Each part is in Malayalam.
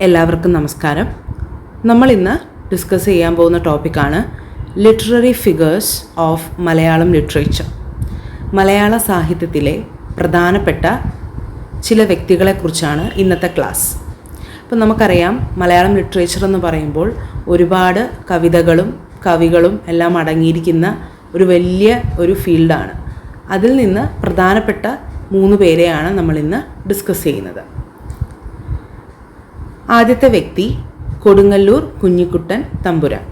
എല്ലാവർക്കും നമസ്കാരം. നമ്മൾ ഇന്ന് ഡിസ്കസ് ചെയ്യാൻ പോകുന്ന ടോപ്പിക്കാണ് literary figures of Malayalam literature. മലയാള സാഹിത്യത്തിലെ പ്രധാനപ്പെട്ട ചില വ്യക്തികളെക്കുറിച്ചാണ് ഇന്നത്തെ ക്ലാസ്. അപ്പം നമുക്കറിയാം, മലയാളം ലിറ്ററേച്ചർ എന്ന് പറയുമ്പോൾ ഒരുപാട് കവിതകളും കവികളും എല്ലാം അടങ്ങിയിരിക്കുന്ന ഒരു വലിയ ഒരു ഫീൽഡാണ്. അതിൽ നിന്ന് പ്രധാനപ്പെട്ട 3 പേരെയാണ് നമ്മളിന്ന് ഡിസ്കസ് ചെയ്യുന്നത്. ആദ്യത്തെ വ്യക്തി കൊടുങ്ങല്ലൂർ കുഞ്ഞിക്കുട്ടൻ തമ്പുരാൻ.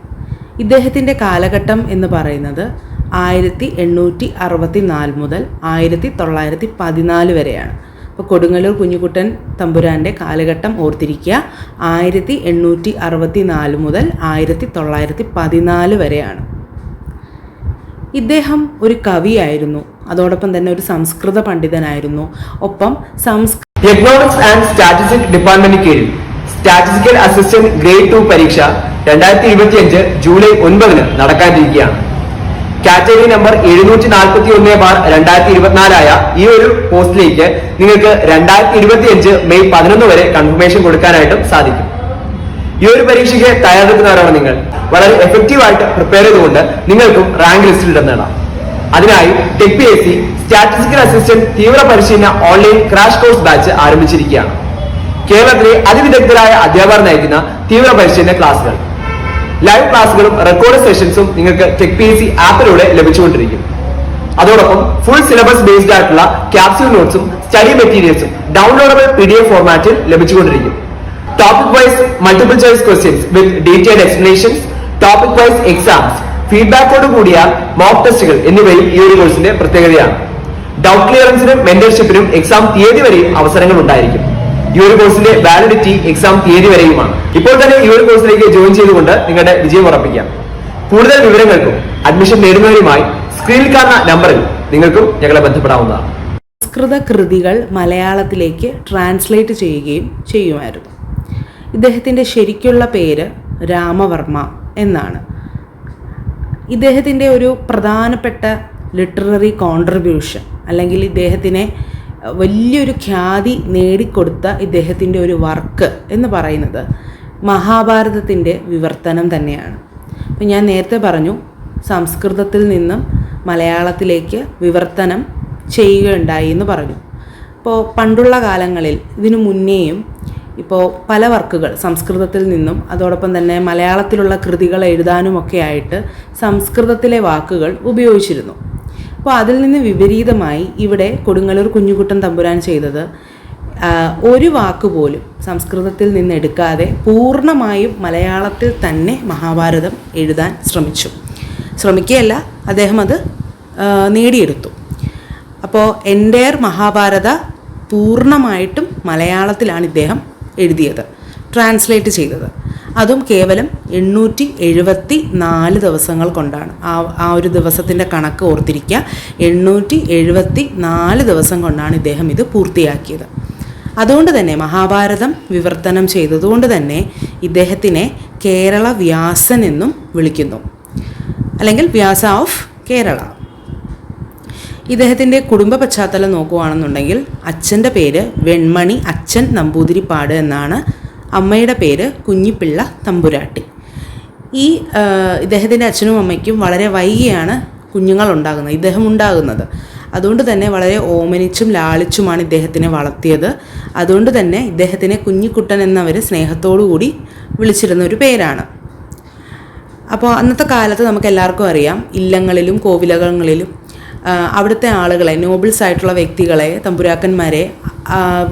ഇദ്ദേഹത്തിൻ്റെ കാലഘട്ടം എന്ന് പറയുന്നത് 1864 മുതൽ 1914 വരെയാണ്. അപ്പോൾ കൊടുങ്ങല്ലൂർ കുഞ്ഞിക്കുട്ടൻ തമ്പുരാൻ്റെ കാലഘട്ടം ഓർത്തിരിക്കുക, 1864 മുതൽ 1914 വരെയാണ്. ഇദ്ദേഹം ഒരു കവിയായിരുന്നു, അതോടൊപ്പം തന്നെ ഒരു സംസ്കൃത പണ്ഡിതനായിരുന്നു. ഒപ്പം എക്കണോമിക്സ് ആൻഡ് സ്റ്റാറ്റിസ്റ്റിക്സ് ഡിപ്പാർട്ട്മെന്റിന് കീഴിൽ സ്റ്റാറ്റിസ്റ്റിക്കൽ അസിസ്റ്റന്റ് ഗ്രേഡ് 2 പരീക്ഷ 2025 ജൂലൈ 9 നടക്കാനിരിക്കുകയാണ്. കാറ്റഗറി നമ്പർ 741/2024 ആയ ഈ ഒരു പോസ്റ്റിലേക്ക് നിങ്ങൾക്ക് 2025 മെയ് 11 വരെ കൺഫർമേഷൻ കൊടുക്കാനായിട്ടും സാധിക്കും. ഈ ഒരു പരീക്ഷയ്ക്ക് തയ്യാറെടുക്കുന്നവരാണ് നിങ്ങൾ. വളരെ എഫക്റ്റീവായിട്ട് പ്രിപ്പയർ ചെയ്തുകൊണ്ട് നിങ്ങൾക്കും റാങ്ക് ലിസ്റ്റിൽ ഇടം നേടാം. അതിനായി ടെക് PSC സ്റ്റാറ്റിസ്റ്റിക്കൽ അസിസ്റ്റന്റ് തീവ്ര പരിശീലന ഓൺലൈൻ ക്രാഷ് കോഴ്സ് ബാച്ച് ആരംഭിച്ചിരിക്കുകയാണ്. കേരളത്തിലെ അതിവിദഗ്ധരായ അധ്യാപകർ നയിക്കുന്ന തീവ്ര പരിശീലന ക്ലാസുകൾ, ലൈവ് ക്ലാസുകളും റെക്കോർഡ് സെഷൻസും നിങ്ങൾക്ക് ടെക് PSC ആപ്പിലൂടെ ലഭിച്ചുകൊണ്ടിരിക്കും. അതോടൊപ്പം ഫുൾ സിലബസ് ബേസ്ഡ് ആയിട്ടുള്ള ക്യാപ്സ്യൂൾ നോട്ട്സും സ്റ്റഡി മെറ്റീരിയൽസും ഡൗൺലോഡബിൾ PDF ഫോർമാറ്റിൽ ലഭിച്ചുകൊണ്ടിരിക്കും. Topic wise multiple choice questions with detailed explanations, topic wise exams, ഫീഡ്ബാക്കോട് കൂടിയ മോക്ക് ടെസ്റ്റുകൾ എന്നിവയും ഈ ഒരു കോഴ്സിന്റെ പ്രത്യേകതയാണ്. ഡൗട്ട് ക്ലിയറൻസിനും മെന്റർഷിപ്പിനും എക്സാം തീയതി വരെയും അവസരങ്ങൾ ഉണ്ടായിരിക്കും. ഈ ഒരു കോഴ്സിന്റെ വാലിഡിറ്റി എക്സാം തീയതി വരെയുമാണ്. ഇപ്പോൾ തന്നെ ഈ ഒരു കോഴ്സിലേക്ക് ജോയിൻ ചെയ്തുകൊണ്ട് നിങ്ങളുടെ വിജയം ഉറപ്പിക്കാം. കൂടുതൽ വിവരങ്ങൾക്കും അഡ്മിഷൻ നേടുന്നവരുമായി സ്ക്രീനിൽ കാണുന്ന നമ്പറിൽ നിങ്ങൾക്കും ഞങ്ങളെ ബന്ധപ്പെടാവുന്നതാണ്. സംസ്കൃത കൃതികൾ മലയാളത്തിലേക്ക് ട്രാൻസ്ലേറ്റ് ചെയ്യുകയും ചെയ്യുമായിരുന്നു. ഇദ്ദേഹത്തിൻ്റെ ശരിക്കുള്ള പേര് രാമവർമ്മ എന്നാണ്. ഇദ്ദേഹത്തിൻ്റെ ഒരു പ്രധാനപ്പെട്ട ലിറ്റററി കോൺട്രിബ്യൂഷൻ, അല്ലെങ്കിൽ ഇദ്ദേഹത്തിനെ വലിയൊരു ഖ്യാതി നേടിക്കൊടുത്ത ഇദ്ദേഹത്തിൻ്റെ ഒരു വർക്ക് എന്ന് പറയുന്നത് മഹാഭാരതത്തിൻ്റെ വിവർത്തനം തന്നെയാണ്. അപ്പം ഞാൻ നേരത്തെ പറഞ്ഞു, സംസ്കൃതത്തിൽ നിന്നും മലയാളത്തിലേക്ക് വിവർത്തനം ചെയ്യുകയുണ്ടായി എന്ന് പറഞ്ഞു. ഇപ്പോൾ പണ്ടുള്ള കാലങ്ങളിൽ ഇതിനു മുന്നേയും ഇപ്പോൾ പല വർക്കുകൾ സംസ്കൃതത്തിൽ നിന്നും അതോടൊപ്പം തന്നെ മലയാളത്തിലുള്ള കൃതികൾ എഴുതാനുമൊക്കെ ആയിട്ട് സംസ്കൃതത്തിലെ വാക്കുകൾ ഉപയോഗിച്ചിരുന്നു. അപ്പോൾ അതിൽ നിന്ന് വിപരീതമായി ഇവിടെ കൊടുങ്ങല്ലൂർ കുഞ്ഞിക്കുട്ടൻ തമ്പുരാൻ ചെയ്തത് ഒരു വാക്ക് പോലും സംസ്കൃതത്തിൽ നിന്ന് എടുക്കാതെ പൂർണ്ണമായും മലയാളത്തിൽ തന്നെ മഹാഭാരതം എഴുതാൻ ശ്രമിക്കുകയല്ല, അദ്ദേഹം അത് നേടിയെടുത്തു. അപ്പോൾ എൻ്റയർ മഹാഭാരത പൂർണ്ണമായിട്ടും മലയാളത്തിലാണ് ഇദ്ദേഹം എഴുതിയത്, ട്രാൻസ്ലേറ്റ് ചെയ്തത്. അതും കേവലം 874 ദിവസങ്ങൾ കൊണ്ടാണ്. ആ ഒരു ദിവസത്തിൻ്റെ കണക്ക് ഓർത്തിരിക്കുക, 874 ദിവസം കൊണ്ടാണ് ഇദ്ദേഹം ഇത് പൂർത്തിയാക്കിയത്. അതുകൊണ്ട് തന്നെ മഹാഭാരതം വിവർത്തനം ചെയ്തതുകൊണ്ട് തന്നെ ഇദ്ദേഹത്തിനെ കേരള വ്യാസൻ എന്നും വിളിക്കുന്നു, അല്ലെങ്കിൽ വ്യാസ ഓഫ് കേരള. ഇദ്ദേഹത്തിൻ്റെ കുടുംബ പശ്ചാത്തലം നോക്കുകയാണെന്നുണ്ടെങ്കിൽ അച്ഛൻ്റെ പേര് വെൺമണി അച്ഛൻ നമ്പൂതിരിപ്പാട് എന്നാണ്, അമ്മയുടെ പേര് കുഞ്ഞിപ്പിള്ള തമ്പുരാട്ടി. ഇദ്ദേഹത്തിൻ്റെ അച്ഛനും അമ്മയ്ക്കും വളരെ വൈകിയാണ് ഇദ്ദേഹം ഉണ്ടാകുന്നത്. അതുകൊണ്ട് തന്നെ വളരെ ഓമനിച്ചും ലാളിച്ചുമാണ് ഇദ്ദേഹത്തിനെ വളർത്തിയത്. അതുകൊണ്ട് തന്നെ ഇദ്ദേഹത്തിനെ കുഞ്ഞിക്കുട്ടൻ എന്നവർ സ്നേഹത്തോടു കൂടി വിളിച്ചിരുന്ന ഒരു പേരാണ്. അപ്പോൾ അന്നത്തെ കാലത്ത് നമുക്ക് എല്ലാവർക്കും അറിയാം, ഇല്ലങ്ങളിലും കോവിലകങ്ങളിലും അവിടുത്തെ ആളുകളെ, നോബിൾസ് ആയിട്ടുള്ള വ്യക്തികളെ, തമ്പുരാക്കന്മാരെ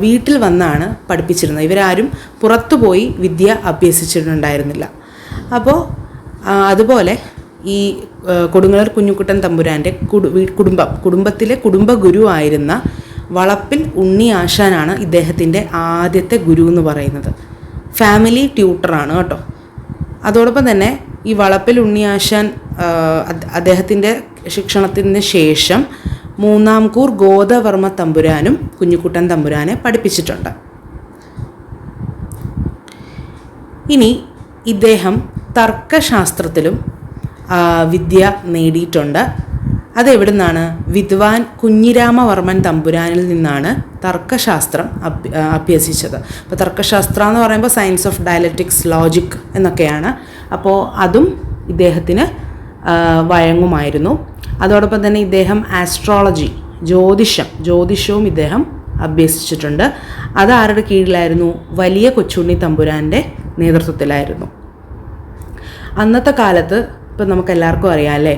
വീട്ടിൽ വന്നാണ് പഠിപ്പിച്ചിരുന്നത്. ഇവരാരും പുറത്തു പോയി വിദ്യ അഭ്യസിച്ചിട്ടുണ്ടായിരുന്നില്ല. അതുപോലെ ഈ കൊടുങ്ങല്ലൂർ കുഞ്ഞിക്കുട്ടൻ തമ്പുരാൻ്റെ കുടുംബത്തിലെ കുടുംബഗുരു ആയിരുന്ന വളപ്പിൽ ഉണ്ണി ആശാനാണ് ഇദ്ദേഹത്തിൻ്റെ ആദ്യത്തെ ഗുരു എന്ന് പറയുന്നത്. ഫാമിലി ട്യൂട്ടറാണ് കേട്ടോ. അതോടൊപ്പം തന്നെ ഈ വളപ്പിൽ ഉണ്ണി ആശാൻ അദ്ദേഹത്തിൻ്റെ ശിക്ഷണത്തിന് ശേഷം മൂന്നാംകൂർ ഗോദവർമ്മ തമ്പുരാനും കുഞ്ഞിക്കുട്ടൻ തമ്പുരാനെ പഠിപ്പിച്ചിട്ടുണ്ട്. ഇനി ഇദ്ദേഹം തർക്കശാസ്ത്രത്തിലും വിദ്യ നേടിയിട്ടുണ്ട്. അതെവിടെ നിന്നാണ്? വിദ്വാൻ കുഞ്ഞിരാമവർമ്മൻ തമ്പുരാനിൽ നിന്നാണ് തർക്കശാസ്ത്രം അഭ്യസിച്ചത്. അപ്പോൾ തർക്കശാസ്ത്രം എന്ന് പറയുമ്പോൾ സയൻസ് ഓഫ് ഡയലക്റ്റിക്സ്, ലോജിക് എന്നൊക്കെയാണ്. അപ്പോൾ അതും ഇദ്ദേഹത്തിന് വഴങ്ങുമായിരുന്നു. അതോടൊപ്പം തന്നെ ഇദ്ദേഹം ആസ്ട്രോളജി, ജ്യോതിഷവും ഇദ്ദേഹം അഭ്യസിച്ചിട്ടുണ്ട്. അത് ആരുടെ കീഴിലായിരുന്നു? വലിയ കൊച്ചുണ്ണി തമ്പുരാൻ്റെ നേതൃത്വത്തിലായിരുന്നു. അന്നത്തെ കാലത്ത് ഇപ്പം നമുക്ക് എല്ലാവർക്കും അറിയാം അല്ലേ,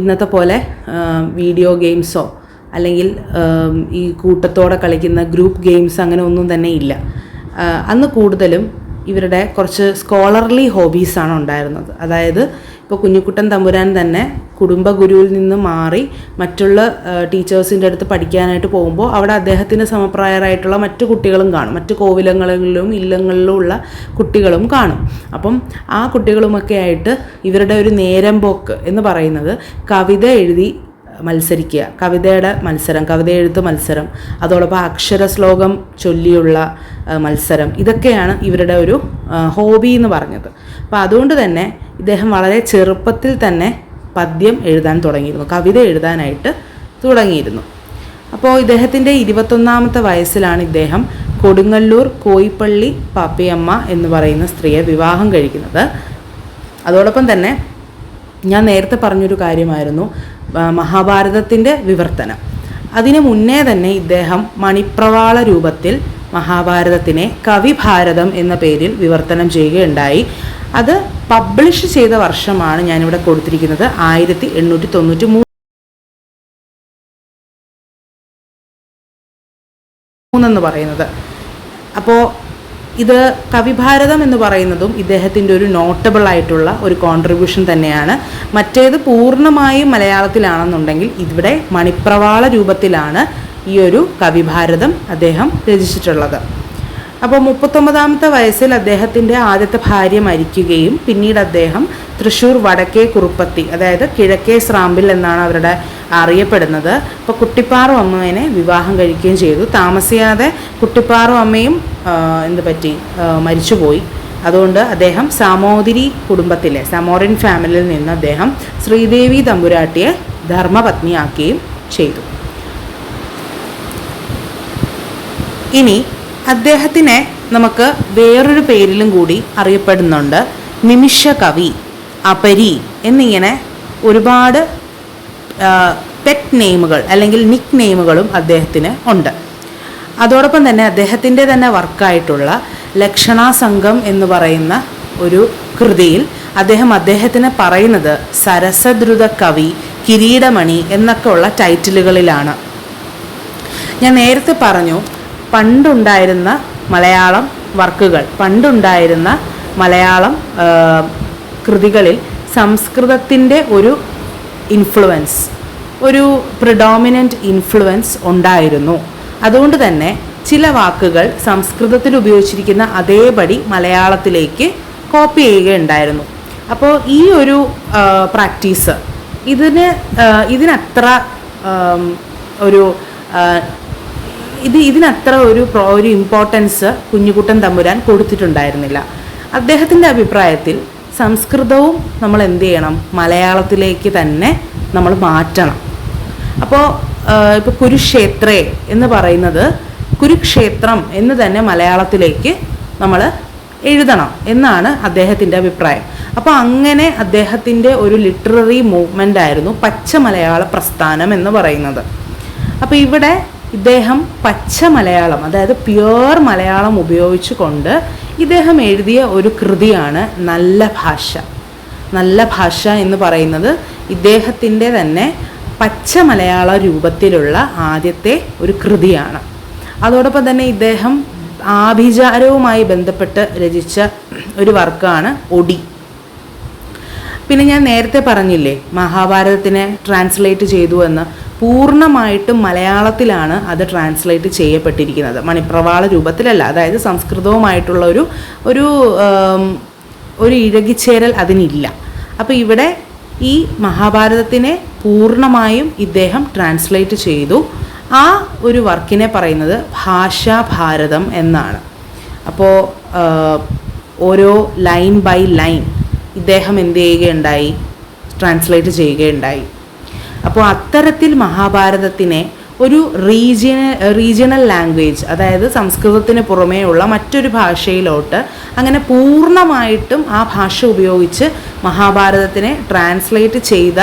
ഇന്നത്തെ പോലെ വീഡിയോ ഗെയിംസോ അല്ലെങ്കിൽ ഈ കൂട്ടത്തോടെ കളിക്കുന്ന ഗ്രൂപ്പ് ഗെയിംസ് അങ്ങനെ ഒന്നും തന്നെ ഇല്ല. അന്ന് കൂടുതലും ഇവരുടെ കുറച്ച് സ്കോളർലി ഹോബീസാണ് ഉണ്ടായിരുന്നത്. അതായത് ഇപ്പോൾ കുഞ്ഞിക്കുട്ടൻ തമ്പുരാൻ തന്നെ കുടുംബഗുരുവിൽ നിന്ന് മാറി മറ്റുള്ള ടീച്ചേഴ്സിൻ്റെ അടുത്ത് പഠിക്കാനായിട്ട് പോകുമ്പോൾ അവിടെ അദ്ദേഹത്തിന് സമപ്രായരായിട്ടുള്ള മറ്റു കുട്ടികളും കാണും, മറ്റു കോവിലങ്ങളിലും ഇല്ലങ്ങളിലും ഉള്ള കുട്ടികളും കാണും. അപ്പം ആ കുട്ടികളുമൊക്കെ ആയിട്ട് ഇവരുടെ ഒരു നേരം പോക്ക് എന്ന് പറയുന്നത് കവിത എഴുതി മത്സരിക്കുക, കവിത എഴുത്ത് മത്സരം, അതോടൊപ്പം അക്ഷരശ്ലോകം ചൊല്ലിയുള്ള മത്സരം, ഇതൊക്കെയാണ് ഇവരുടെ ഒരു ഹോബി എന്ന് പറഞ്ഞത്. അപ്പോൾ അതുകൊണ്ട് തന്നെ ഇദ്ദേഹം വളരെ ചെറുപ്പത്തിൽ തന്നെ പദ്യം എഴുതാൻ തുടങ്ങിയിരുന്നു, കവിത എഴുതാനായിട്ട് തുടങ്ങിയിരുന്നു. അപ്പോൾ ഇദ്ദേഹത്തിൻ്റെ 21ാമത്തെ വയസ്സിലാണ് ഇദ്ദേഹം കൊടുങ്ങല്ലൂർ കോയിപ്പള്ളി പാപ്പിയമ്മ എന്ന് പറയുന്ന സ്ത്രീയെ വിവാഹം കഴിക്കുന്നത്. അതോടൊപ്പം തന്നെ ഞാൻ നേരത്തെ പറഞ്ഞൊരു കാര്യമായിരുന്നു മഹാഭാരതത്തിൻ്റെ വിവർത്തനം. അതിനു മുന്നേ തന്നെ ഇദ്ദേഹം മണിപ്രവാള രൂപത്തിൽ മഹാഭാരതത്തിനെ കവിഭാരതം എന്ന പേരിൽ വിവർത്തനം ചെയ്യുകയുണ്ടായി. അത് പബ്ലിഷ് ചെയ്ത വർഷമാണ് ഞാനിവിടെ കൊടുത്തിരിക്കുന്നത്, 1893 എന്ന് പറയുന്നത്. അപ്പോൾ ഇത് കവിഭാരതം എന്ന് പറയുന്നതും ഇദ്ദേഹത്തിൻ്റെ ഒരു നോട്ടബിൾ ആയിട്ടുള്ള ഒരു കോൺട്രിബ്യൂഷൻ തന്നെയാണ്. മറ്റേത് പൂർണ്ണമായും മലയാളത്തിലാണെന്നുണ്ടെങ്കിൽ ഇവിടെ മണിപ്രവാള രൂപത്തിലാണ് ഈ ഒരു കവിഭാരതം അദ്ദേഹം രചിച്ചിട്ടുള്ളത്. അപ്പോൾ 39ാമത്തെ വയസ്സിൽ അദ്ദേഹത്തിൻ്റെ ആദ്യത്തെ ഭാര്യ മരിക്കുകയും പിന്നീട് അദ്ദേഹം തൃശ്ശൂർ വടക്കേ കുറുപ്പത്തി, അതായത് കിഴക്കേ സ്രാമ്പിൽ എന്നാണ് അവരുടെ അറിയപ്പെടുന്നത്, ഇപ്പോൾ കുട്ടിപ്പാറു അമ്മേനെ വിവാഹം കഴിക്കുകയും ചെയ്തു. താമസിയാതെ കുട്ടിപ്പാറു അമ്മയും മരിച്ചുപോയി. അതുകൊണ്ട് അദ്ദേഹം സാമോതിരി കുടുംബത്തിലെ സാമോറിൻ ഫാമിലിയിൽ നിന്ന് അദ്ദേഹം ശ്രീദേവി തമ്പുരാട്ടിയെ ധർമ്മപത്നിയാക്കുകയും ചെയ്തു. ഇനി അദ്ദേഹത്തിനെ നമുക്ക് വേറൊരു പേരിലും കൂടി അറിയപ്പെടുന്നുണ്ട്, നിമിഷകവി, അപരി എന്നിങ്ങനെ ഒരുപാട് പെറ്റ് നെയിമുകൾ അല്ലെങ്കിൽ നിക്ക് നെയിമുകളും അദ്ദേഹത്തിന് ഉണ്ട്. അതോടൊപ്പം തന്നെ അദ്ദേഹത്തിൻ്റെ തന്നെ വർക്കായിട്ടുള്ള ലക്ഷണാസംഘം എന്ന് പറയുന്ന ഒരു കൃതിയിൽ അദ്ദേഹത്തിനെ പറയുന്നത് സരസദ്രുത കവി, കിരീടമണി എന്നൊക്കെ ഉള്ള ടൈറ്റിലുകളിലാണ്. ഞാൻ നേരത്തെ പറഞ്ഞു പണ്ടുണ്ടായിരുന്ന മലയാളം വർക്കുകൾ, പണ്ടുണ്ടായിരുന്ന മലയാളം കൃതികളിൽ സംസ്കൃതത്തിൻ്റെ ഒരു ഇൻഫ്ലുവൻസ്, ഒരു പ്രിഡോമിനൻ്റ് ഇൻഫ്ലുവൻസ് ഉണ്ടായിരുന്നു. അതുകൊണ്ട് തന്നെ ചില വാക്കുകൾ സംസ്കൃതത്തിൽ ഉപയോഗിച്ചിരിക്കുന്ന അതേപടി മലയാളത്തിലേക്ക് കോപ്പി ചെയ്യുകയുണ്ടായിരുന്നു. അപ്പോൾ ഈ ഒരു പ്രാക്ടീസ് ഇതിനത്ര ഒരു ഇമ്പോർട്ടൻസ് കുഞ്ഞിക്കുട്ടൻ തമ്പുരാൻ കൊടുത്തിട്ടുണ്ടായിരുന്നില്ല. അദ്ദേഹത്തിൻ്റെ അഭിപ്രായത്തിൽ സംസ്കൃതവും നമ്മൾ എന്ത് ചെയ്യണം, മലയാളത്തിലേക്ക് തന്നെ നമ്മൾ മാറ്റണം. അപ്പോൾ ഇപ്പോൾ കുരുക്ഷേത്രേ എന്ന് പറയുന്നത് കുരുക്ഷേത്രം എന്ന് തന്നെ മലയാളത്തിലേക്ക് നമ്മൾ എഴുതണം എന്നാണ് അദ്ദേഹത്തിൻ്റെ അഭിപ്രായം. അപ്പോൾ അങ്ങനെ അദ്ദേഹത്തിൻ്റെ ഒരു ലിറ്റററി മൂവ്മെൻ്റ് ആയിരുന്നു പച്ച മലയാള പ്രസ്ഥാനം എന്ന് പറയുന്നത്. അപ്പോൾ ഇവിടെ ഇദ്ദേഹം പച്ച മലയാളം, അതായത് പ്യുവർ മലയാളം ഉപയോഗിച്ചുകൊണ്ട് ഇദ്ദേഹം എഴുതിയ ഒരു കൃതിയാണ് നല്ല ഭാഷ. നല്ല ഭാഷ എന്ന് പറയുന്നത് ഇദ്ദേഹത്തിൻ്റെ തന്നെ പച്ച മലയാള രൂപത്തിലുള്ള ആദ്യത്തെ ഒരു കൃതിയാണ്. അതോടൊപ്പം തന്നെ ഇദ്ദേഹം ആഭിചാരവുമായി ബന്ധപ്പെട്ട് രചിച്ച ഒരു വർക്കാണ് ഒടി. പിന്നെ ഞാൻ നേരത്തെ പറഞ്ഞില്ലേ മഹാഭാരതത്തിനെ ട്രാൻസ്ലേറ്റ് ചെയ്തു എന്ന്, പൂർണ്ണമായിട്ടും മലയാളത്തിലാണ് അത് ട്രാൻസ്ലേറ്റ് ചെയ്യപ്പെട്ടിരിക്കുന്നത്, മണിപ്രവാള രൂപത്തിലല്ല. അതായത് സംസ്കൃതവുമായിട്ടുള്ള ഒരു ഇഴകിച്ചേരൽ അതിനില്ല. അപ്പോൾ ഇവിടെ ഈ മഹാഭാരതത്തിനെ പൂർണ്ണമായും ഇദ്ദേഹം ട്രാൻസ്ലേറ്റ് ചെയ്തു. ആ ഒരു വർക്കിനെ പറയുന്നത് ഭാഷാഭാരതം എന്നാണ്. അപ്പോൾ ഓരോ ലൈൻ ബൈ ലൈൻ ഇദ്ദേഹം എന്ത് ചെയ്യുകയുണ്ടായി, ട്രാൻസ്ലേറ്റ് ചെയ്യുകയുണ്ടായി. അപ്പോൾ അത്തരത്തിൽ മഹാഭാരതത്തിനെ ഒരു റീജിയണൽ ലാംഗ്വേജ്, അതായത് സംസ്കൃതത്തിന് പുറമേയുള്ള മറ്റൊരു ഭാഷയിലോട്ട് അങ്ങനെ പൂർണ്ണമായിട്ടും ആ ഭാഷ ഉപയോഗിച്ച് മഹാഭാരതത്തിനെ ട്രാൻസ്ലേറ്റ് ചെയ്ത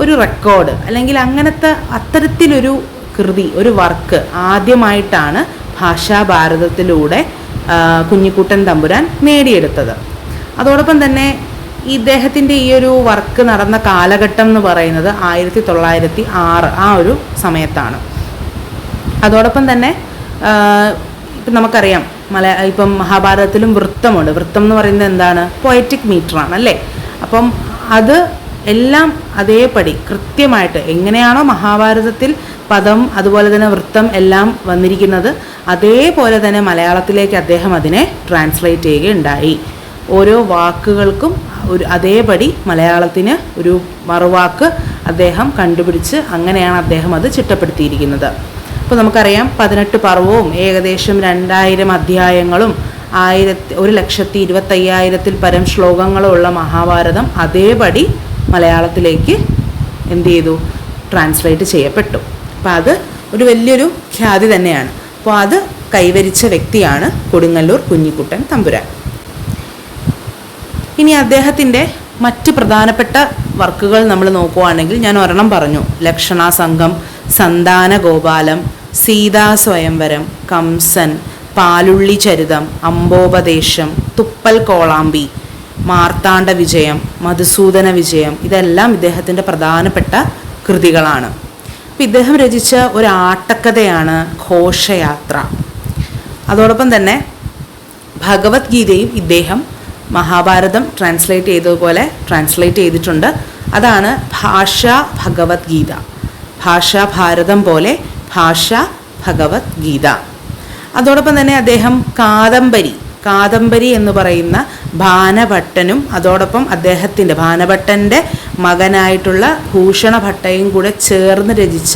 ഒരു റെക്കോർഡ്, അല്ലെങ്കിൽ അങ്ങനത്തെ അത്തരത്തിലൊരു കൃതി, ഒരു വർക്ക് ആദ്യമായിട്ടാണ് ഭാഷാഭാരതത്തിലൂടെ കുഞ്ഞിക്കുട്ടൻ തമ്പുരാൻ നേടിയെടുത്തത്. അതോടൊപ്പം തന്നെ ഇദ്ദേഹത്തിൻ്റെ ഈ ഒരു വർക്ക് നടന്ന കാലഘട്ടം എന്ന് പറയുന്നത് 1906 ആ ഒരു സമയത്താണ്. അതോടൊപ്പം തന്നെ ഇപ്പം നമുക്കറിയാം ഇപ്പം മഹാഭാരതത്തിലും വൃത്തമുണ്ട്. വൃത്തം എന്ന് പറയുന്നത് എന്താണ്? പൊയറ്റിക് മീറ്ററാണ് അല്ലേ? അപ്പം അത് എല്ലാം അതേപടി കൃത്യമായിട്ട് എങ്ങനെയാണോ മഹാഭാരതത്തിൽ പദം അതുപോലെ തന്നെ വൃത്തം എല്ലാം വന്നിരിക്കുന്നത്, അതേപോലെ തന്നെ മലയാളത്തിലേക്ക് അദ്ദേഹം അതിനെ ട്രാൻസ്ലേറ്റ് ചെയ്യുകയുണ്ടായി. ഓരോ വാക്കുകൾക്കും അതേപടി മലയാളത്തിന് ഒരു മറുവാക്ക് അദ്ദേഹം കണ്ടുപിടിച്ച് അങ്ങനെയാണ് അദ്ദേഹം അത് ചിട്ടപ്പെടുത്തിയിരിക്കുന്നത്. അപ്പോൾ നമുക്കറിയാം 18 പർവവും ഏകദേശം 2000 അധ്യായങ്ങളും 1,25,000 പരം ശ്ലോകങ്ങളുള്ള മഹാഭാരതം അതേപടി മലയാളത്തിലേക്ക് എന്ത് ചെയ്തു? ട്രാൻസ്ലേറ്റ് ചെയ്യപ്പെട്ടു. അപ്പോൾ അത് ഒരു വലിയൊരു ഖ്യാതി തന്നെയാണ്. അപ്പോൾ അത് കൈവരിച്ച വ്യക്തിയാണ് കൊടുങ്ങല്ലൂർ കുഞ്ഞിക്കുട്ടൻ തമ്പുരാൻ. ഇനി അദ്ദേഹത്തിൻ്റെ മറ്റ് പ്രധാനപ്പെട്ട വർക്കുകൾ നമ്മൾ നോക്കുകയാണെങ്കിൽ, ഞാൻ ഒരെണ്ണം പറഞ്ഞു, ലക്ഷണാസംഘം, സന്താന ഗോപാലം, സീതാ സ്വയംവരം, കംസൻ, പാലുള്ളി ചരിതം, അംബോപദേശം, തുപ്പൽ കോളാമ്പി, മാർത്താണ്ഡ വിജയം, മധുസൂദന വിജയം, ഇതെല്ലാം ഇദ്ദേഹത്തിൻ്റെ പ്രധാനപ്പെട്ട കൃതികളാണ്. അപ്പം ഇദ്ദേഹം രചിച്ച ഒരു ആട്ടക്കഥയാണ് ഘോഷയാത്ര. അതോടൊപ്പം തന്നെ ഭഗവത്ഗീതയും ഇദ്ദേഹം മഹാഭാരതം ട്രാൻസ്ലേറ്റ് ചെയ്തതുപോലെ ട്രാൻസ്ലേറ്റ് ചെയ്തിട്ടുണ്ട്. അതാണ് ഭാഷാ ഭഗവത്ഗീത. ഭാഷാഭാരതം പോലെ ഭാഷാ ഭഗവത്ഗീത. അതോടൊപ്പം തന്നെ അദ്ദേഹം കാദംബരി എന്ന് പറയുന്ന ഭാനഭട്ടനും അതോടൊപ്പം അദ്ദേഹത്തിൻ്റെ ഭാനഭട്ടൻ്റെ മകനായിട്ടുള്ള ഭൂഷണഭട്ടയും കൂടെ ചേർന്ന് രചിച്ച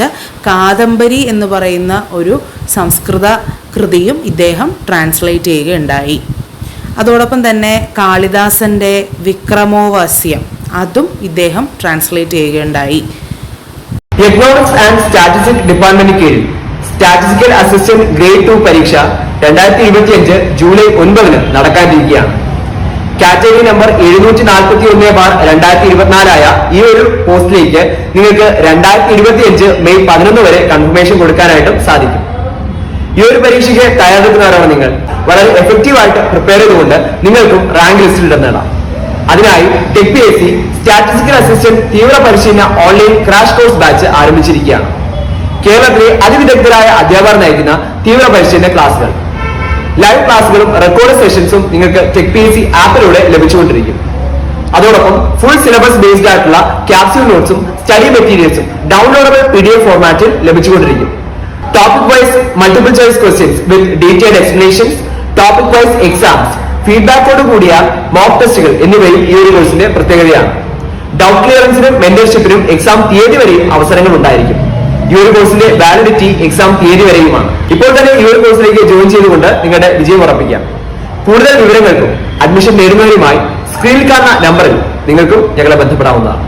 കാദംബരി എന്ന് പറയുന്ന ഒരു സംസ്കൃത കൃതിയും ഇദ്ദേഹം ട്രാൻസ്ലേറ്റ് ചെയ്യുകയുണ്ടായി. അതോടൊപ്പം തന്നെ കാളിദാസൻ്റെ വിക്രമോവാസ്യം, അതും ഇദ്ദേഹം ട്രാൻസ്ലേറ്റ് ചെയ്യുകയുണ്ടായി. എക്കണോമിക്സ് ആൻഡ് സ്റ്റാറ്റിസ്റ്റിക്സ് ഡിപ്പാർട്ട്മെന്റ് കീഴിൽ സ്റ്റാറ്റിസ്റ്റിക്കൽ അസിസ്റ്റന്റ് ഗ്രേഡ് 2 പരീക്ഷ 2025 ജൂലൈ 9 നടക്കാനിരിക്കുകയാണ്. കാറ്റഗറി നമ്പർ 741/2024 ആയ ഈ ഒരു പോസ്റ്റിലേക്ക് നിങ്ങൾക്ക് 2025 മെയ് 11 വരെ കൺഫർമേഷൻ കൊടുക്കാനായിട്ടും സാധിക്കും. ഈ ഒരു പരീക്ഷയ്ക്ക് തയ്യാറെടുക്കുന്നവരാണ് നിങ്ങൾ. വളരെ എഫക്റ്റീവ് ആയിട്ട് പ്രിപ്പയർ ചെയ്തുകൊണ്ട് നിങ്ങൾക്കും റാങ്ക് ലിസ്റ്റിൽ ഇടം നേടാം. അതിനായി ടെക് PSC സ്റ്റാറ്റിസ്റ്റിക്കൽ അസിസ്റ്റന്റ് തീവ്ര പരിശീലന ഓൺലൈൻ ക്രാഷ് കോഴ്സ് ബാച്ച് ആരംഭിച്ചിരിക്കുകയാണ്. കേരളത്തിലെ അതിവിദഗ്ധരായ അധ്യാപകർ നയിക്കുന്ന തീവ്ര പരിശീലന ക്ലാസുകൾ, ലൈവ് ക്ലാസുകളും റെക്കോർഡ് സെഷൻസും നിങ്ങൾക്ക് ടെക് PSC ആപ്പിലൂടെ ലഭിച്ചുകൊണ്ടിരിക്കും. അതോടൊപ്പം ഫുൾ സിലബസ് ബേസ്ഡ് ആയിട്ടുള്ള ക്യാപ്സ്യൂൾ നോട്ട്സും സ്റ്റഡി മെറ്റീരിയൽസും ഡൗൺലോഡബിൾ PDF ഫോർമാറ്റിൽ ലഭിച്ചുകൊണ്ടിരിക്കും. Topic wise multiple choice questions with detailed explanations, topic wise exams, ഫീഡ്ബാക്കോട് കൂടിയ മോക്ക് ടെസ്റ്റുകൾ എന്നിവയും ഈ ഒരു കോഴ്സിന്റെ പ്രത്യേകതയാണ്. ഡൗട്ട് ക്ലിയറൻസിനും മെന്റർഷിപ്പിനും എക്സാം തീയതി വരെയും അവസരങ്ങൾ ഉണ്ടായിരിക്കും. ഈ ഒരു കോഴ്സിന്റെ വാലിഡിറ്റി എക്സാം തീയതി വരെയുമാണ്. ഇപ്പോൾ തന്നെ ഈ ഒരു കോഴ്സിലേക്ക് ജോയിൻ ചെയ്തുകൊണ്ട് നിങ്ങളുടെ വിജയം ഉറപ്പിക്കാം. കൂടുതൽ വിവരങ്ങൾക്കും അഡ്മിഷൻ നേടുന്നവരുമായി സ്ക്രീനിൽ കാണുന്ന നമ്പറിൽ നിങ്ങൾക്കും ഞങ്ങളെ ബന്ധപ്പെടാവുന്നതാണ്.